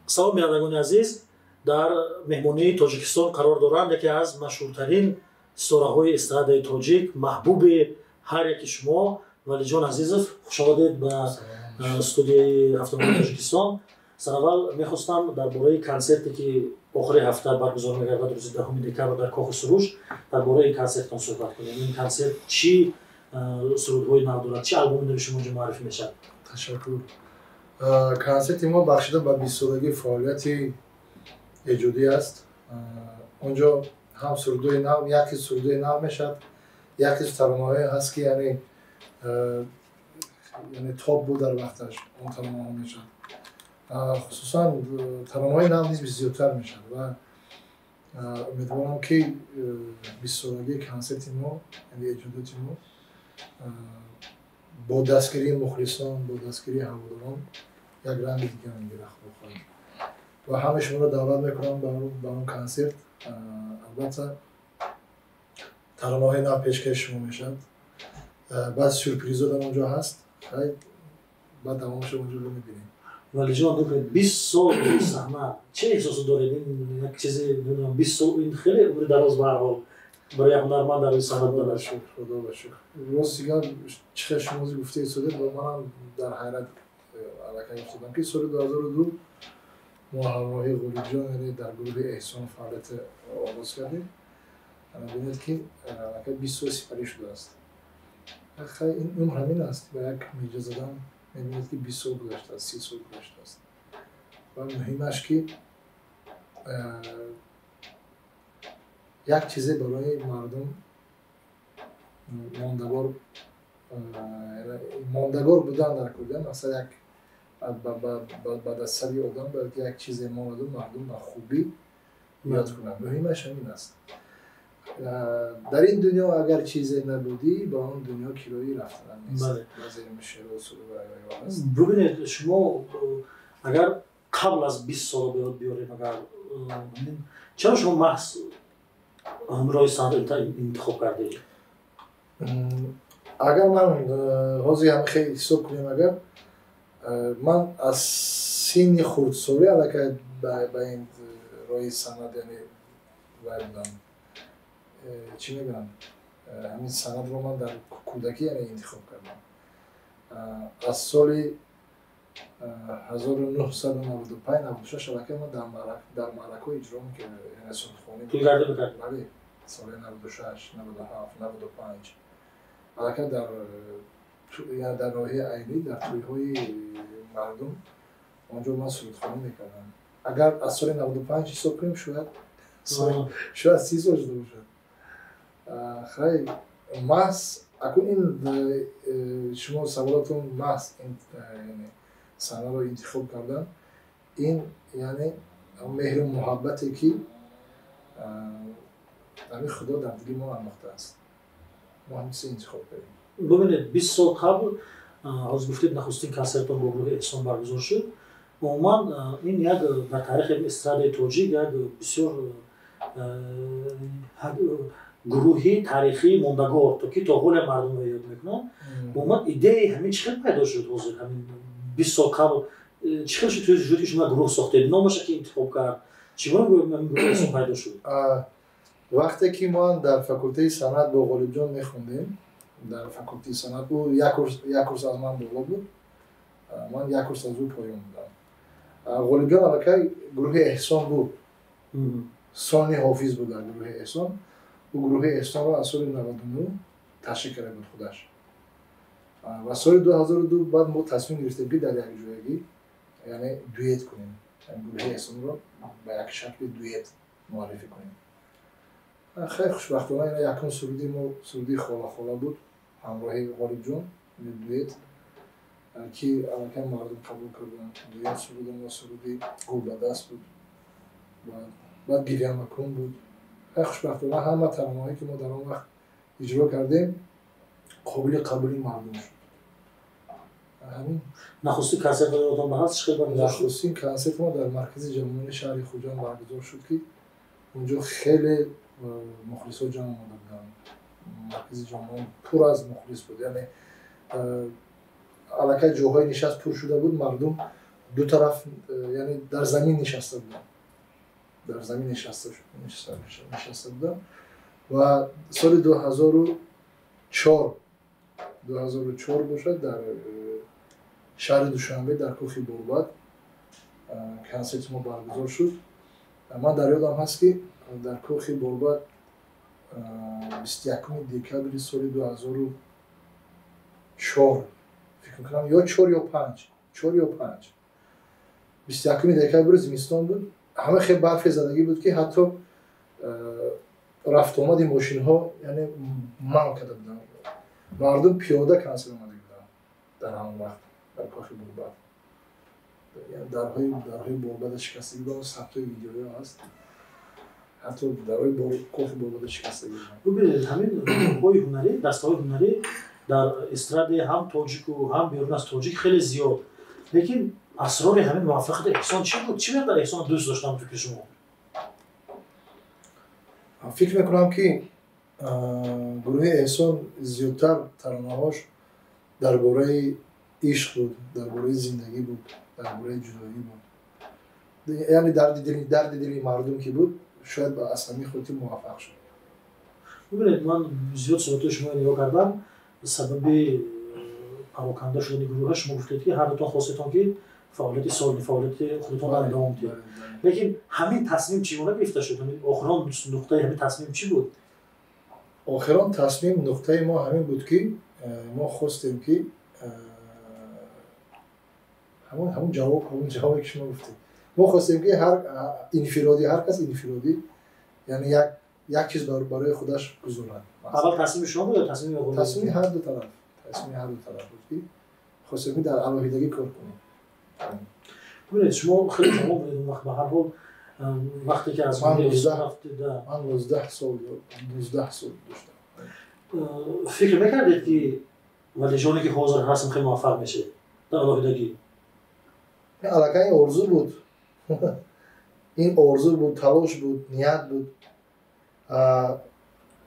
салом бинандагони азиз, дар меҳмонии Тоҷикистон қарор дорам. Яке аз машҳуртарин истораҳои эстрадаи тоҷик, маҳбуби ҳар яки шумо Валиҷон Азизов, хушомадед ба студияи ҳафтумаи Тоҷикистон. Сараввал мехостам дар бораи консерте ки охири ҳафта баргузор мегардад рӯзи 10 декабр дар Кохи Суруш, дар бораи ин консертон суҳбат кунем. Ин консерт чӣ сурудҳои нав дорад, чӣ албоми нави шумо ҷо муаррифӣ мешавад? Ташаккур. Консерти мо бахшида ба 20 солаги фаъолияти эҷодӣ аст. онҷо ҳам сурудҳои нав, як қисм сурудҳои нав мешавад, як қисм таронаҳое ҳаст ки яъне топ буд дар вақташ он таронаҳо мешавад. хусусан таронаҳои нав низ зиёдтар мешавад ва умедворам ки 20 солагии консерти мо, яъне эҷодиёти мо бо дастгирии мухлисон, бо дастгирии ҳаводорон як ранги дигар мегирад хоҳад. ва ҳама шуморо даъват мекунам ба он консерт. албатта таронаҳои нав пешкаши шумо мешавад. баъз сюрпризо дар онҷо ҳаст. баъд тамомашро онҷо мебинем. Валиҷон, 20 сол саҳна чӣ эҳсосо доред? Як чизи 20 сол ин хеле умри дароз ба ҳар ҳол барои як ҳунарманд дар рӯи саҳна будан. Худо ба шукр. Рост дигар чихел шумо гуфта истодед ва манам дар ҳайрат аллакай истоодам ки соли 2002 мо ҳамроҳи Ғолибҷон, яъне дар гурӯҳи эҳсон фаъолият оғоз кардем. бинед ки аллакай 20 сол сипарӣ шудааст. ин умр ҳамин аст. Ба як меҷа задан мебинед ки 20 сол гузаштааст, 30 сол гузаштааст. ва муҳимаш ки як чизе барои мардум мондагор будан дар кӯда, масалан як ба дастсари одам бояд ки як чизе монад мардум ба хубӣ ёд кунад. муҳимаш ҳамин аст. дар ин дунё агар чизе набудӣ, ба он дунё кирои рафтан нест. Бубинед, шумо агар қабл аз 20 сол беёд биёрем, агар чаро шумо маҳз ҳамроҳи санъат интихоб кардед? агар ман ҳозир ҳама хеле ҳисоб кунем, агар ман аз синни хурдсолӣ аллакай ба ин роҳи санъат яъне вай будам. чӣ мегӯям, ҳамин санъатро ман дар кӯдакӣ яъне интихоб кардам. аз соли 1995-96 аллакай ман дар маъракаҳо иҷро мекардам, яъне сулҳхонӣ. бале, соли 96, 97, 95 аллакай дар роҳи айнӣ, дар тӯйҳои мардум онҷо ман сурудхонӣ мекардам. агар аз соли 95 ҳисоб кунем, шояд 30 сол шуда бошад. хай маҳз акун ин шумо саволатон маҳз санъаро интихоб кардан, ин яъне меҳру муҳаббате ки ами худо дар дили мо андохтааст. мо ҳамчизе интихоб кардем. бубинед, 20 сол қабл ҳозир гуфтед нахустин консертон бо гурӯҳи эҳсон баргузор шуд. умуман ин як дар таърихи эстрадаи тоҷик як бисёр гурӯҳи таърихии мондагор, то ки то ҳоле мардумро ёд мекунад. умуман идеяи ҳамин чӣ хел пайдо шуд? ҳозир ҳамин 20 сол қабл чӣ хел шуд ки шумо гурӯҳ сохтед, номаша ки интихоб кард, чӣ гуна гурӯҳи эҳсон пайдо шуд? вақте ки ман дар факултаи санъат бо Ғолибҷон мехондем, дар факултаи санъат ӯ як курс аз ман боло буд, ман як курс аз ӯ поён будам. Ғолибҷон аллакай гурӯҳи эҳсон буд, сони ҳофиз буд дар гурӯҳи эҳсон. ӯ гурӯҳи эҳсонро аз соли 99 ташкил карда буд худаш. ва соли 2002 баъд мо тасмим гирифтем ки дар якҷоягӣ яъне дуэт кунем, гурӯҳи эҳсонро ба як шакли дуэт муаррифӣ кунем. хеле хушбахтона якум суруди мо суруди хола хола буд, ҳамроҳи Ғолибҷон, дуэт ки аллакай мардум қабул карданд. дуюм суруди мо суруди гул ба даст буд, баъд гирьямакун буд. хеле хушбахтона ҳама таронаҳое ки мо дар он вақт иҷро кардем қобили қабули мардум шуд. нахустин консертон ба ҳаст чӣ хел баргузор шуд? нахустин консерт мо дар маркази ҷамъони шаҳри Хуҷанд баргузор шуд ки онҷо хеле мухлисо ҷамъ омада буданд. маркази ҷамъон пур аз мухлис буд, яъне аллакай ҷоҳои нишаст пур шуда буд, мардум دو طرف یعنی در زمین نشسته بودن در زمین نشسته بودن و سال 2004 باشد در شهر دوشنبه در کوخ بورباد کنسرت ما برگزار شد. من در یادم هست که در کوخ بورباد 21 دکبر سال 2004 فکر میکنم یا 4 یا 5 21 دکبر زمستان بود. همه خیلی برف زدگی بود که حتی رفت آمد ماشین ها یعنی منع کرده بودن. مردم پیاده کنسل آمده بودن در همون وقت در کوخ بورباد. یعنی درهای بورباد شکسته بودن. ثبت ویدیویی هست حتی درهای کوخ بورباد شکسته بودن. ببینید همین های هنری دسته‌های هنری در استراد هم تاجیک و هم بیرون از تاجیک خیلی زیاد. لیکن اسرار همین موفقیت احسان چی بود؟ چی در احسان دوست داشتم تو شما؟ فکر میکنم که گروه احسان زیادتر ترانه‌هاش درباره عشق بود، درباره زندگی بود، درباره جدایی بود. یعنی درد دل مردم که بود شاید با اسامی خودی موفق شد. ببینید من زیاد صحبت شما نگاه کردم سبب پراکنده شدن گروه شما گفتید که هر دوتون خواستتون که فعالیت خودتون را ادامه بدید. لیکن همین تصمیم چگونه گرفته شد؟ همین آخران نقطه همین تصمیم چی بود؟ آخران تصمیم نقطه ما همین بود که ما خواستیم که همون جوابی که شما گفتید. ما خواستیم که هر کس انفرادی یعنی یک چیز برای خودش گذارد. اول تصمیم شما بود یا تصمیم آقا؟ تصمیم هر دو طرف بود که خواستیم در علاهیدگی کار کنیم. ببینید شما خیلی جوان بودید اون وقت به هر حال وقتی که از من 19 سال داشتم. فکر میکردید که ولیجانی که حاضر هستم خیلی موفق میشه در علاهیدگی؟ علاقه این آرزو بود. این آرزو بود، تلاش بود، نیت بود.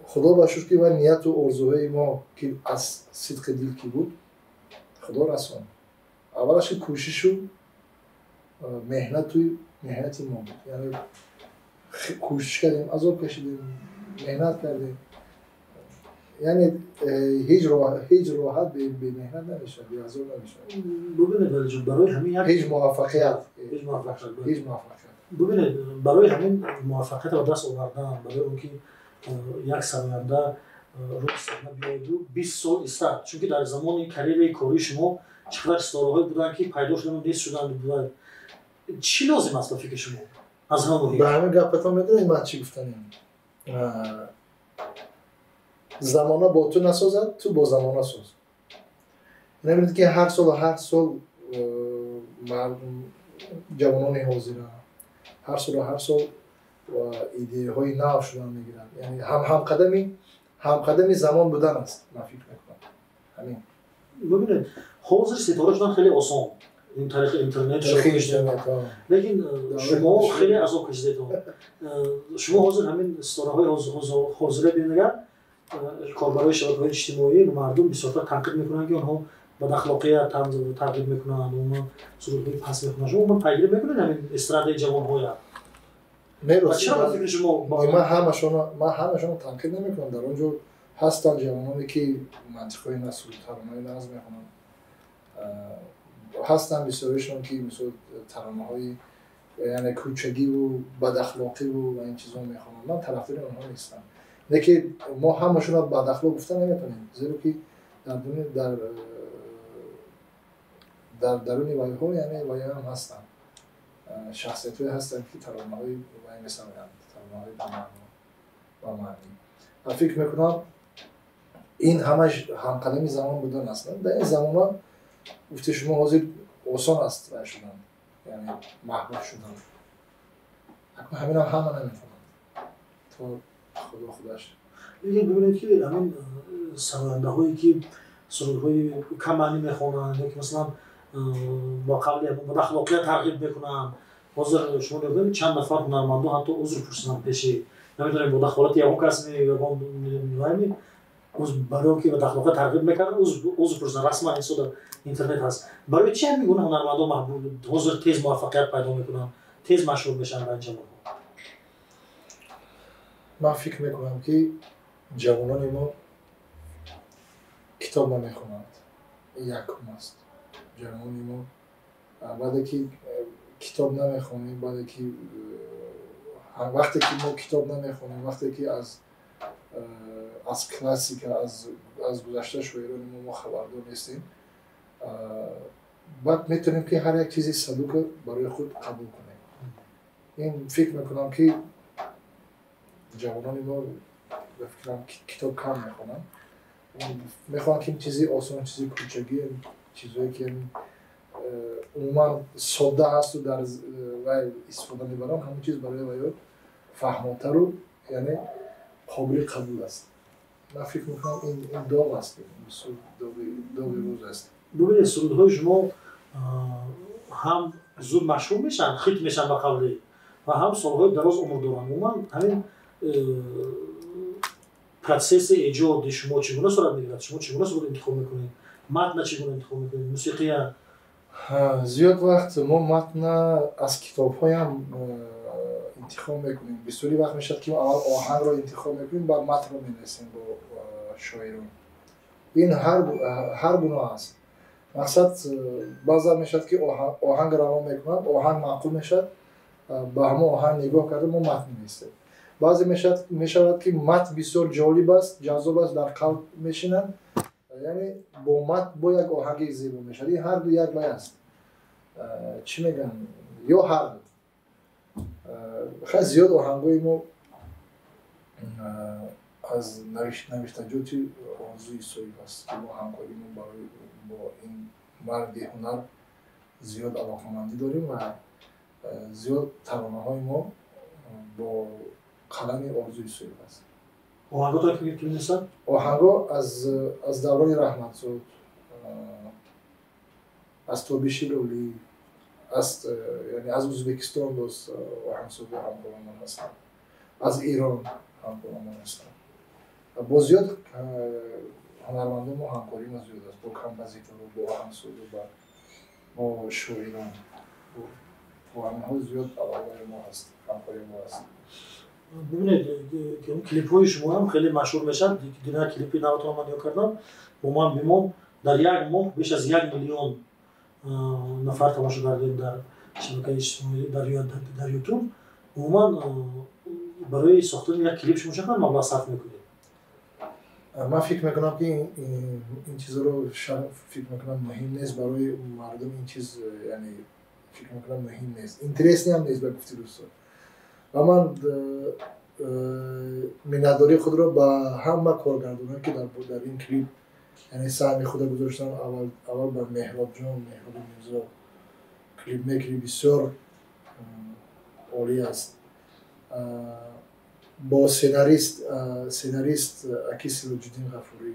خدا باشد که و نیت و آرزوهای ما که از صدق دل کی بود خدا رسوند. اولش کوشش و مهنت ما بود. یعنی کوشش کردیم، عذاب کشیدیم، مهنت کردیم. یعنی هیچ راحت به مهنت نمیشه، به عذاب نمیشه. ببینید ولی جون برای همین هیچ موفقیت. ببینید برای همین موفقیت و دست آوردن برای اون که یک سرآینده روی صحنه بیاید 20 سال استاد، چون که در زمان کریر کاری شما چقدر ستاره‌های بودن که پیدا شدن و نیست شدن بودن. چی لازم است به فکر شما؟ از همه مهم. به همه گپتون میدونید من چی گفتم؟ زمانه با تو نسازد، تو با زمانه ساز. نمیدونید که هر سال مردم جوانان حاضرن. هر سال و ایده های نو شدن میگیرن. یعنی هم قدمی زمان بودن است. من فکر میکنم. همین. ببینید حاضر ستاره شدن خیلی آسان. این طریق اینترنت لیکن شما خیلی عذاب کشیدید. شما حاضر همین ستاره‌های حاضر ببینید کاربرای شبکه‌های اجتماعی و مردم بسیار تنقید میکنن که اونها بد اخلاقیت تنقید میکنن، اونها سلوک‌های پس میکنن. شما پیگیری میکنید همین استراد جوان‌ها؟ نه چرا فکر شما من همشون تنقید نمیکنم. در اونجا هستن جوانانی که منطقه نسل ترانه‌های نظم میخونن. هستن بسیارشون که مثلا ترانه‌های یعنی کوچگی و بد اخلاقی و این چیزا میخونن. من طرفدار اونها نیستم. نه که ما همشون رو بد اخلاق گفتن نمیتونیم، زیرا که در درون وایه‌ها یعنی وایه‌ها هم هستن، شخصیت‌هایی هستن که ترانه‌های وای مثلا ترانه‌های با معنی. من فکر میکنم این همش همقدمی زمان بودن هستن. در این زمان‌ها گفته شما حاضر آسان است رای شدن، یعنی محبوب شدن. همین همه نمیتونن تو خودش. ببینید که همین سراینده هایی که سرودهای کم معنی میخونن یا که مثلا با قبل بد اخلاقیت ترغیب میکنن، حاضر شما نگید چند نفر هنرمندا حتی عذر پرسیدن پیش نمیدونم بد اخلاقیت یا اون کس میگه برای که به تخلیق ترغیب میکنن اوز پرسن رسما این در اینترنت هست برای چی هم میگونه هنرمندا محبوب حضور تیز موفقیت پیدا میکنن تیز مشهور میشن و انجام میکنن من فکر میکنم که جوانان ما کتاب نمیخونند یکم است جوانان ما بعد که کتاب نمیخونیم بعد که وقتی که ما کتاب نمیخونیم وقتی که از کلاسیک از گذشته شاعران ما خبردار نیستیم بعد میتونیم که هر یک چیزی سبک برای خود قبول کنیم این فکر میکنم که جوانان ما به فکرم کتاب کم میخونن میخوان که این چیزی آسان چیزی کوچگی چیزایی که عموما ساده هست و در وی استفاده میبرم همون چیز برای وی فهمانتر و یعنی قابل قبول است من فکر میکنم این داغ است داغ روز است ببینید سرودهای شما هم زود مشهور میشن خیت میشن به قولی و هم سالهای دراز عمر دارن عموما همین پروسس ایجاد شما چگونه صورت میگیرد شما چگونه سرود انتخاب میکنید متن چگونه انتخاب میکنید موسیقی زیاد وقت ما متن از کتاب‌های هم انتخاب میکنیم بسیاری وقت میشد که اول آهنگ رو انتخاب میکنیم بعد متن رو می‌نویسیم با شاعران این هر گونه است مقصد بعضا میشد که آهنگ رو میکنند آهنگ معقول میشد با همون آهنگ نگاه کرده ما متن می‌نویسیم بعضی میشود که متن بسیار جالب است جذاب است در قلب میشینند یعنی با متن با یک آهنگ زیبا میشد این هر دو یک است چی میگن یا هر دو خیلی زیاد آهنگای ما از نوشتجاتی آرزوی سویب است که ما همکاری ما برای با این مرد هنر زیاد علاقه‌مندی داریم و زیاد ترانه‌های ما با قلم آرزوی سویب است آهنگا تا که می‌نویسن آهنگا از دوران رحمتزاد از توبیش لولی یعنی از ازبکستان دوست آهنگسازی همکاران هستن از ایران همکاران هستن با زیاد هنرمندان ما همکاری ما زیاد است با کمپوزیتور با آهنگساز با شاعران با آهنگ‌ها زیاد علاقه ما هست همکاری ما هست ببینید کلیپ‌های شما هم خیلی مشهور میشن دیگه کلیپی نواتون من نگاه کردم با من بیمون در یک ماه بیش از 1 میلیون نفر تماشا کردیم در شبکه اجتماعی در یوتیوب عموما برای ساختن یک کلیپ شما چقدر مبلغ صرف میکنید؟ من فکر میکنم که این چیزا رو فکر میکنم مهم نیست برای مردم این چیز یعنی فکر میکنم مهم نیست اینترستی هم نیست به گفته دوستان و من مینداری خود رو با همه کارگردانان که در این کلیپ یعنی سهم خود گذاشتم اول با مهراب جان مهراب میرزا کلیپ میکری بسیار عالی است با سیناریست اکی سیروجدین غفوری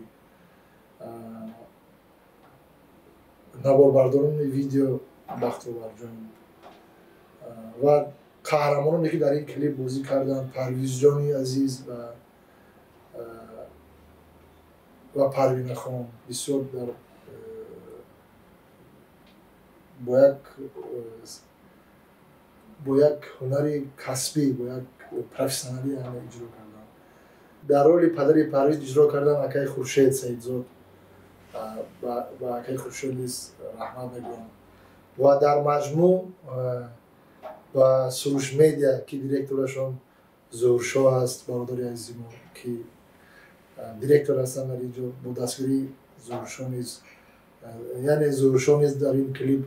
نواربرداران ویدیو بختیار جان و قهرمانانی که در این کلیپ بازی کردن پرویز جانی عزیز و پروین خان بسیار در با یک هنری کسبی با یک پروفسیونالی اجرا کردن در رول پدر پرویز اجرا کردن اکای خورشید سیدزاد و اکای خورشید نیز رحمت میگویم و در مجموع و سروش میدیا که دیرکتورشون زورشاه است برادری عزیز ما که دیرکتور هستن در اینجا با دستگیری زورشاه نیز یعنی زورشاه نیز در این کلیپ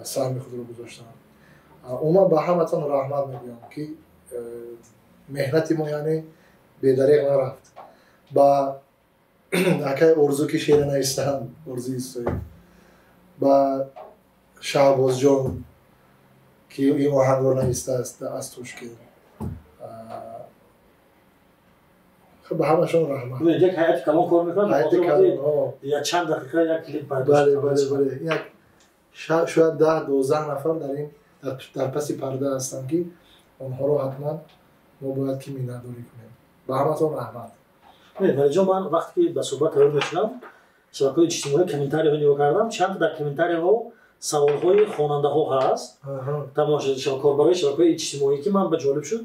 سهم خود رو گذاشتن اوما به همتون رحمت میگویم که مهنت ما یعنی بی‌دریغ نرفت با اکای ارزو که شعر نوشتن ارزوی سوی با شهباز جان که این آهنگ رو نوشته است از توش که خب به همشون رحمت یک هیئت کلام کار میکنن هیئت کلام یا چند دقیقه یک کلیپ برداشت بله یک شاید 10-12 نفر در این در پس پرده هستن که اونها رو حتما ما باید که مینداری کنیم به همتون رحمت ولی من وقتی که به صحبت رو میشنم شبکه‌های اجتماعی کامنتاری ها نگاه کردم چند در کامنتاری ها سوال‌های خواننده ها هست تماشاچی کاربرای شبکه‌های اجتماعی که من به جالب شد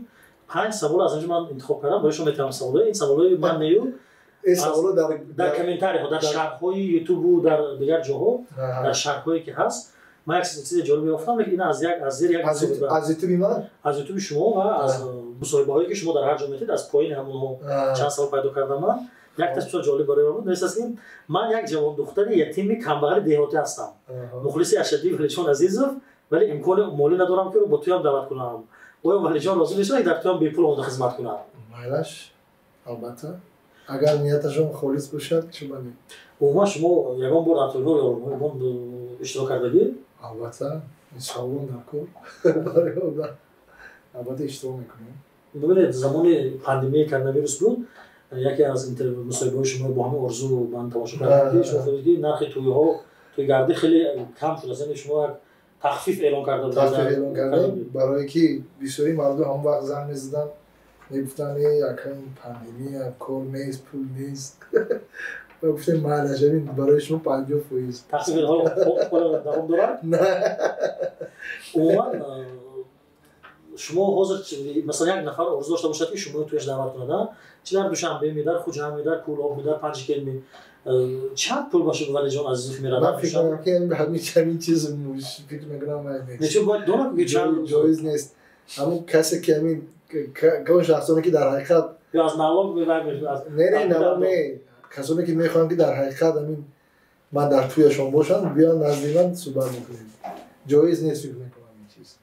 5 سوال از اینجا من انتخاب کردم برایشون میتونم سوالای این سوالای من نیو این سوالا در کامنتاری ها در شرح‌های یوتیوب و در دیگر جاها در شرح‌هایی که هست من یک چیز جالبی گفتم که این از زیر یک از یوتیوب من از یوتیوب شما و از مصاحبه‌هایی که شما در هر جا میتید از پایین همون چند سال پیدا کردم من یک تصویر جالب برای من بود نوشته که من یک جوان دختر یتیم کمبغل دهاتی هستم مخلص اشدی ولیجان عزیزов ولی امکان مالی ندارم که رو با توی هم دعوت کنم آیا ولیجان راضی میشه در توی هم بی پول اون خدمت کنم مایلش البته اگر نیتشون خالص باشد چه بله عموما شما یگان بار در طور یا اشتراک کردید البته این سوالون در کار البته اشتراک میکنیم ببینید زمان پاندمی کرونا ویروس بود یکی از اینترویو مصاحبه‌های شما با همه آرزو من تماشا کردم که شما گفتید نرخ توی گردی خیلی کم شده یعنی شما تخفیف اعلان کردید برای که بسیاری مردم هم وقت زنگ می‌زدن میگفتن یک این پاندمی کار نیست پول نیست و گفتم معلجه برای شما 50% تخفیف حالا دوام داره نه عموما شما حاضر مثلا یک نفر آرزو داشته باشد که شما تویش دعوت کنه چه در دوشنبه می در خوجه می در کولاب می در پنج کلمی چند پول باشه ولی جان عزیز میره من فکر می‌کنم که همین چیز فکر می‌کنم نچه باید دونم چند جایز نیست همون کسی که همین که شخصانی که در حقیقت یا از نواق ببرید نه نواق نه کسانی که میخوان که در حقیقت همین من در تویشون باشم بیان نزدیک من صحبت میکنیم جایز نیست فکر میکنم این چیز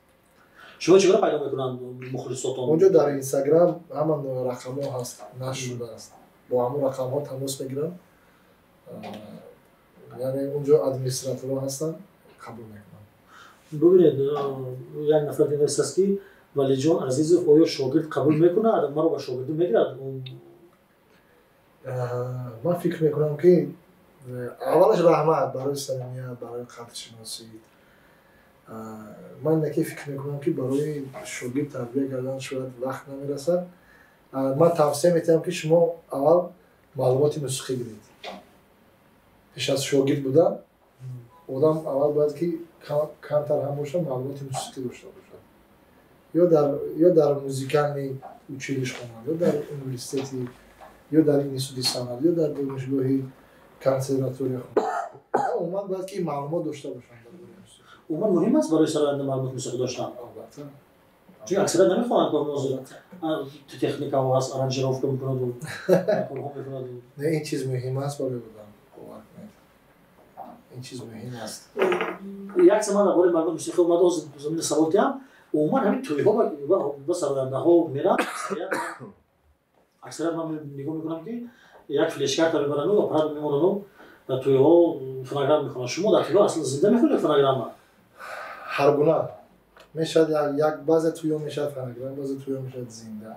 شما چیکار پیدا میکنن مخلصاتون اونجا در اینستاگرام همان رقم‌ها هست نشر شده است با همون رقم‌ها تماس میگیرن یعنی اونجا ادمنستراتورها هستن قبول میکنن ببینید یک نفر دیگه هست که ولی جان عزیز آیا شاگرد قبول میکنه آدم ما رو با شاگردی میگیرد من فکر میکنم که اولش رحمت برای صمیمیت برای قدر شناسی من نکی فکر میکنم که برای شاگرد تربیت کردن شاید وقت نمیرسد من توصیه میکنم که شما اول معلومات موسیقی بگیرید پیش از شاگرد بودن آدم اول باید که کمتر هم باشه معلومات موسیقی داشته باشه یا در موزیکال училищ خوندن یا در یونیورسیتی یا در اینستیتوت صنعت یا در دانشگاه کنسرواتوری خوندن عموما باید که معلومات داشته باشن عموما مهم است برای سرآینده معلومات موسیقی داشتن البته چون اکثرا نمیخوان کار موزیک تو تکنیک ها هست آرنجировка میکنند و نه این چیز مهم است برای بودن این چیز مهم است یک زمان درباره معلومات موسیقی اومد از زمین سوال کردم عموما همین توی‌ها با سرآینده ها میرن اکثرا من نگاه میکنم که یک فلش کارت میبرن و آپارات میمونن و توی‌ها فونوگرام میخونن شما در توی‌ها اصلا زنده میخونید فونوگرام هر گونه میشد یک بعضی توی‌ها میشد فونوگرام بعضی توی‌ها میشد زنده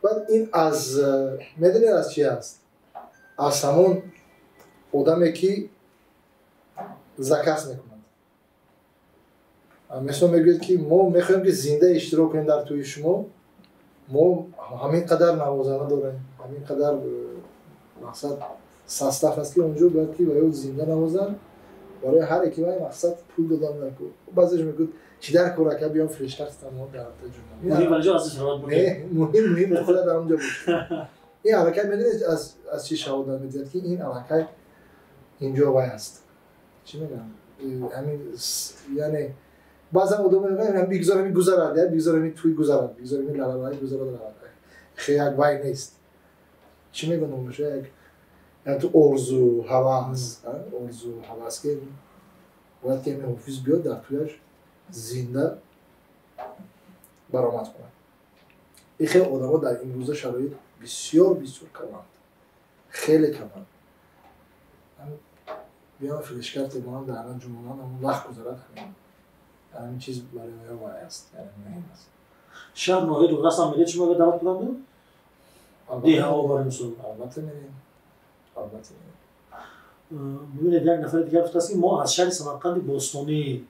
بعد این از میدونید از چی است از همون آدمی که زکات میکنند مثلا میگوید که ما میخوایم که زنده اشتراک کنیم در توی شما ما همین قدر نوازنده داریم همین قدر مقصد سستف است که اونجا باید که باید زنده نوازن برای هر یکی باید مقصد پول دادن نکن بعضیش میگوید چی در کار که بیام فریش کرد تمام در تجربه مهم ولی از فراد مهم خود در اونجا باشه این حرکت میدونید از چی شهادت میدید که این حرکت اینجا وای است چی میگم همین یعنی بعضا آدم میگن هم بیگذارمی گذرد یا بیگذارمی توی گذرد بیگذارمی لالای گذرد خیلی یک وای نیست چی میگن اون میشه یعنی تو ارزو هواس که باید که همین حافظ بیاد در تویش زنده برآمد کنه این خیلی آدم ها در این روزا شرایط بسیار کمند خیلی کمند بیان فلشکارت ما هم در الان جمعان همون وقت گذارد همین چیز برای ما وای است یعنی مهم است شاید نوعی دو دست هم میدید شما به دعوت کنند دیه ها برای مسلم البته میدیم ببینید یک نفر دیگر گفته است که ما از شهر سمرقند باستانی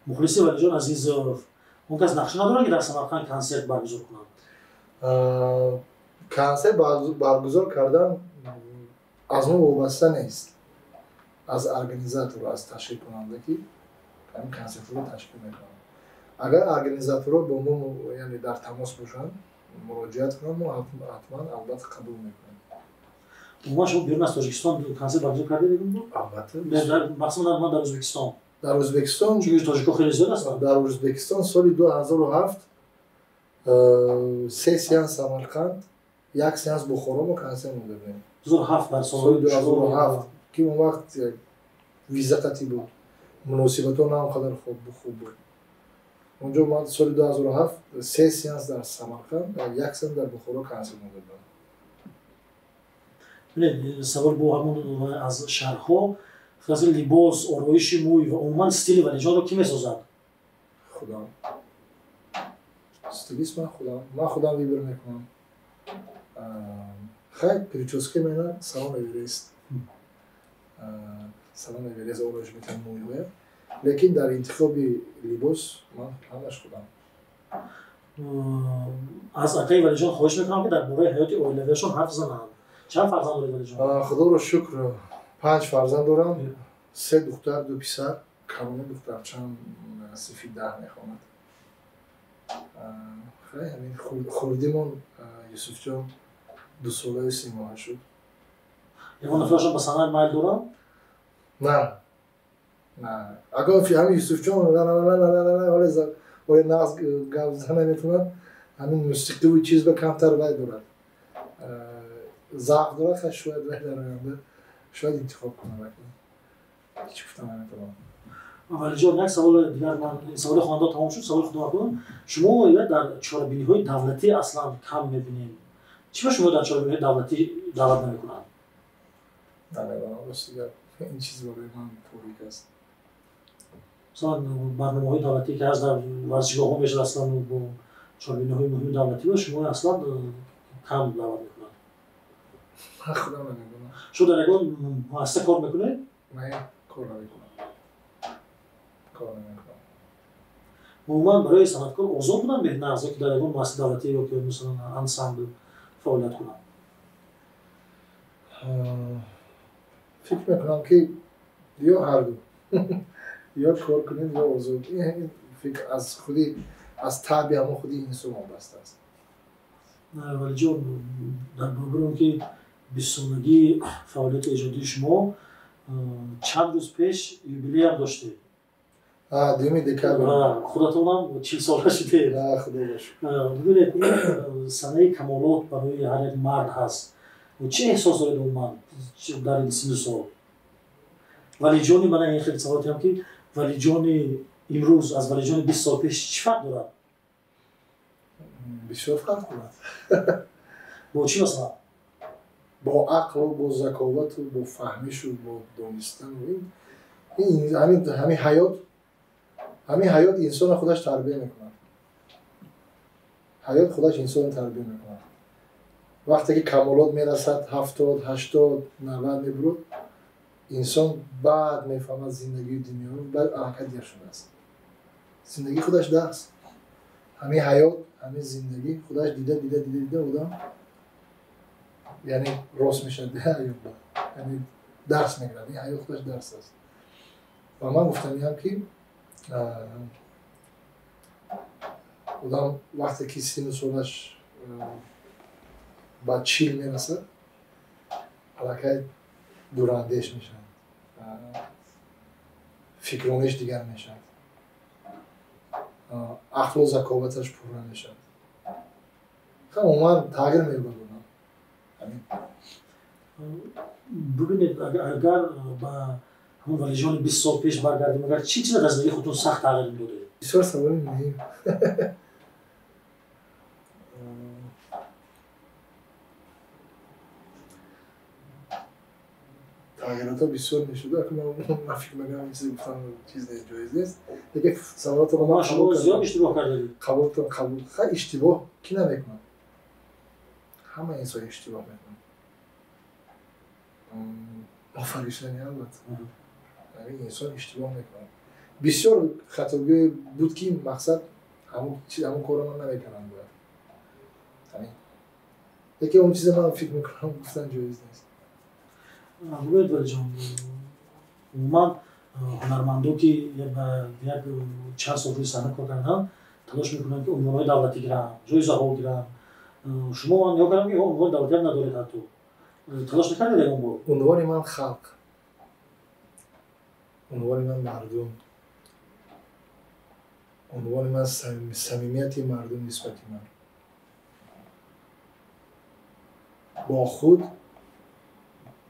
مخلص ولی جان عزیزov اون کس نقشه ندارن که در سمرقند کنسرت برگزار کنند کنسل برگزار کردن از ما وابسته نیست، از ارگانیزاتور، از تشکیل کننده که همین کنسل رو تشکیل میکنن. اگر ارگانیزاتورها با ما یعنی در تماس باشن، مراجعت کنن، ما حتما البته قبول میکنیم. عموما شما بیرون از تاجیکستان کنسل برگزار کردید؟ البته مثلا من در ازبکستان. در ازبکستان چون تاجیک‌ها خیلی زیاد هستن. در ازبکستان سال 2007 3 سیانس سمرقند، 1 سیانس بخارا ما کنسل می‌دادیم. 2007 در سال 2007 که اون وقت ویزا قطعی بود، مناسبت‌ها هم قدر خوب بود. اونجا ما سال 2007 3 سیانس در سمرقند و 1 سیانس در بخارا کنسل می‌دادیم. ببینید سوال با همون از شهرها خاص لباس، آرایش موی و عموما استیل ولیجان رو کی می‌سازد؟ خودم. استیلیست من خودم ویبر میکنم. خیلی پریچوسکی می‌نه سالن ایوریست. سالن ایوریست آرایش میکنم مویه. لیکن در انتخاب لباس من همش خودم. از آقای ولیجان خواهش میکنم که درباره حیات اولیه‌شون حرف بزنن. چند فرزند دارید ولیجان؟ خدا رو شکر 5 فرزند دارم. 3 دختر 2 پسر. کاملا دخترچه‌ام سفید 10 میخواند. خیلی همین خوردیمون یوسف جان 2 ساله 3 ماه شد. یه نفرشون با صنعت مایل دارن؟ نه. اگر فی همین یوسف جان نه ولی ناز گاوزن نمیتونن، همین موسیقی و چیز به کمتر وای دارن. ضعف داره خیلی شاید وای در آینده شاید انتخاب کنه ولی هیچ گفتم نمیتونم. ولی جان یک سوال دیگر، من سوال خانواده تمام شد. سوال خودم کنم، شما در چهاربینی‌های دولتی اصلا کم می‌بینید. چرا شما در چهاربینی‌های دولتی دعوت نمی‌کنن؟ نمی‌دونم راستیه این چیز برای من توریک است. مثلا برنامه‌های دولتی که از در ورزشگاه‌ها میشه اصلا با چهاربینی‌های مهم دولتی و شما اصلا کم دعوت می‌کنن. من خودم نمی‌دونم. شما در اون مؤسسه کار می‌کنید؟ من کار نمی‌کنم. عموما برای صنعتکار آزاد بودن بهتر از اینکه در اون مؤسسه دولتی یا که مثلا انسامبل فعالیت کنن. فکر میکنم که یا هر دو یا کار کنید یا آزاد. این فکر از خودی از طبع همون خودی انسان وابسته است. ولی جان در برابر که 20 سالگی فعالیت ایجادی شما چند روز پیش یوبیلی هم داشته. دیمی دکتر خودتون هم 40 ساله شده. نه خدا باشه. ببینید این سنه کمالات برای هر یک مرد هست. چه احساس دارید اون من در این سن سال؟ ولی جانی من این خیلی سوالاتی هم که ولی جانی امروز از ولی جانی 20 سال پیش چی فرق دارد؟ بسیار فرق دارد. با چی مثلا؟ با عقل و با ذکاوت و با فهمش و با دانستن و این همین حیات انسان خودش تربیه میکنه. حیات خودش انسان تربیه میکنه. وقتی که کمالات میرسد 70 80 90 میبرد، انسان بعد میفهمد زندگی دنیا رو بعد حرکت شده است. زندگی خودش درس. همین حیات همین زندگی خودش دیده بودم. یعنی راست میشه یعنی درس میگیره. این حیات خودش درس است. و من گفتم که آدم وقتی که سن سالش با 40 میرسه حرکت دوراندیش میشه، فکرانش دیگر میشه، عقل و ذکاوتش پررنگ میشه. خیلی عموما تغییر می‌کنه. ببینید اگر با همون ولیجان 20 سال پیش برگردیم، اگر چی چیز در زندگی خودتون سخت تغییر داده؟ بسیار سوال مهم. تغییرات بسیار میشده که من فکر میکنم چیزی گفتم چیز جایز نیست. دیگه سوالات رو ما شما زیاد اشتباه کردید. قبول خیلی اشتباه کی نمیکنه. همه انسان اشتباه میکنه. آفریشنی البته. یعنی انسان اشتباه میکنه. بسیار خطاگاه بود که مقصد همون کارو من نمیکنم باید. یعنی یکی اون چیز من فکر میکنم گفتن جایز نیست. بگوید ولی جان عموما هنرمندو که یک چند سال روی صحنه کار کردن تلاش میکنن که عنوانهای دولتی گیرن، جایزه ها گیرن. شما من نیا کردم که عنوان دولتی هم ندارید حتی. تلاش نکردید اون بود؟ عنوان من خلق، عنوان من مردم، عنوان من صمیمیت مردم نسبت من با خود،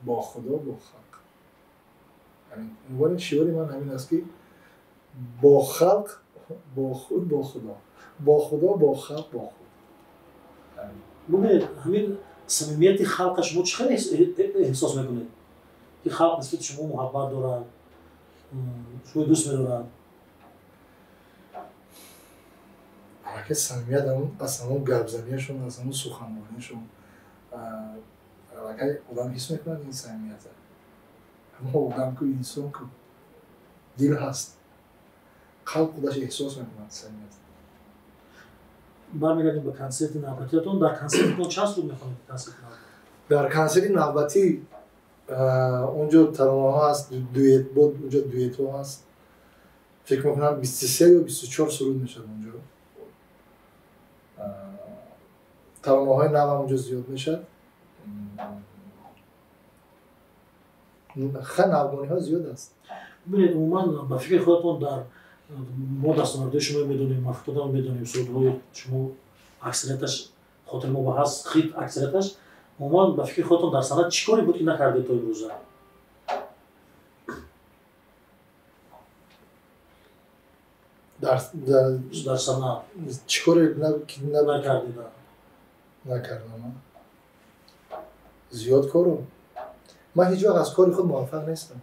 با خدا، با خلق. یعنی عنوان شعاری من همین است که با خلق، با خود، با خدا، با خدا، با خلق، با خود. ببینید همین صمیمیت خلق شما چقدر احساس میکنید که خلق نسبت شما محبت دارن، شما دوست می‌دارن؟ که صمیمیت از همون گپ‌زنیشون، از همون سخنرانیشون، که آدم حس میکنه این صمیمیته. اما آدم که انسان که دل هست، خلق خودش احساس میکنه صمیمیت. برمیگردیم به کنسرت نوبتیتون. در کنسرتتون چند سال میخونید کنسرت نوبتی؟ در کنسرت نوبتی اونجا ترانه ها هست، دویت بود، اونجا دویت ها هست. فکر میکنم 23 یا 24 سرود میشد اونجا. ترانه های نو هم اونجا زیاد میشد. خیلی نوگانی ها زیاد است. ببینید عموما به فکر خودتون در ما دستاوردهای شما میدونیم، مفقودم میدونیم، سرودهای شما اکثریتش خاطر ما با هست، خیلی اکثریتش عموما به فکر خودتون در سنت چیکاری بود که نکردید تا امروزه؟ در سنت چیکاری نکردید؟ زیاد کارم. من هیچ وقت از کاری خود موفق نیستم.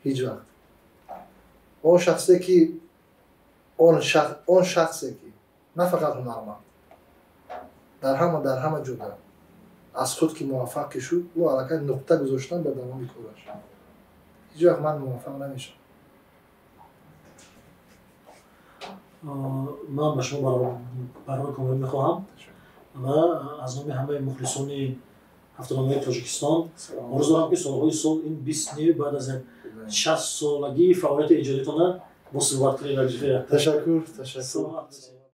هیچ وقت. اون شخصی که نه فقط هنرمند، در همه جدا از خود که موفق شد، او علاقه نقطه گذاشتن به دوام کارش. هیچ وقت من موفق نمیشم. من به شما برنامه کامل میخواهم و از نام همه مخلصان هفته‌نامه تاجیکستان آرزو دارم که سالهای سال این 20 نیو بعد از 60 سالگی فعالیت ایجادیتان با ثروت کنید. تشکر.